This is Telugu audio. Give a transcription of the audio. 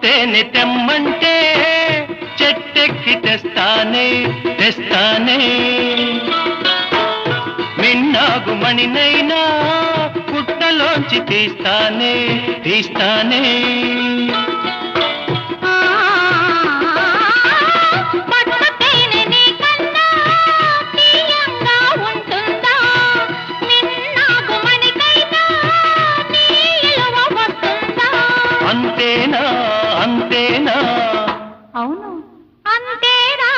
తేనె తెమ్మంటే చెట్టెక్కి తెస్తానే తెస్తానే మిన్నాగు మణినైనా పుట్టలోంచి తీస్తానే తీస్తానే అంతేనా అంతేనా అవును అంతేనా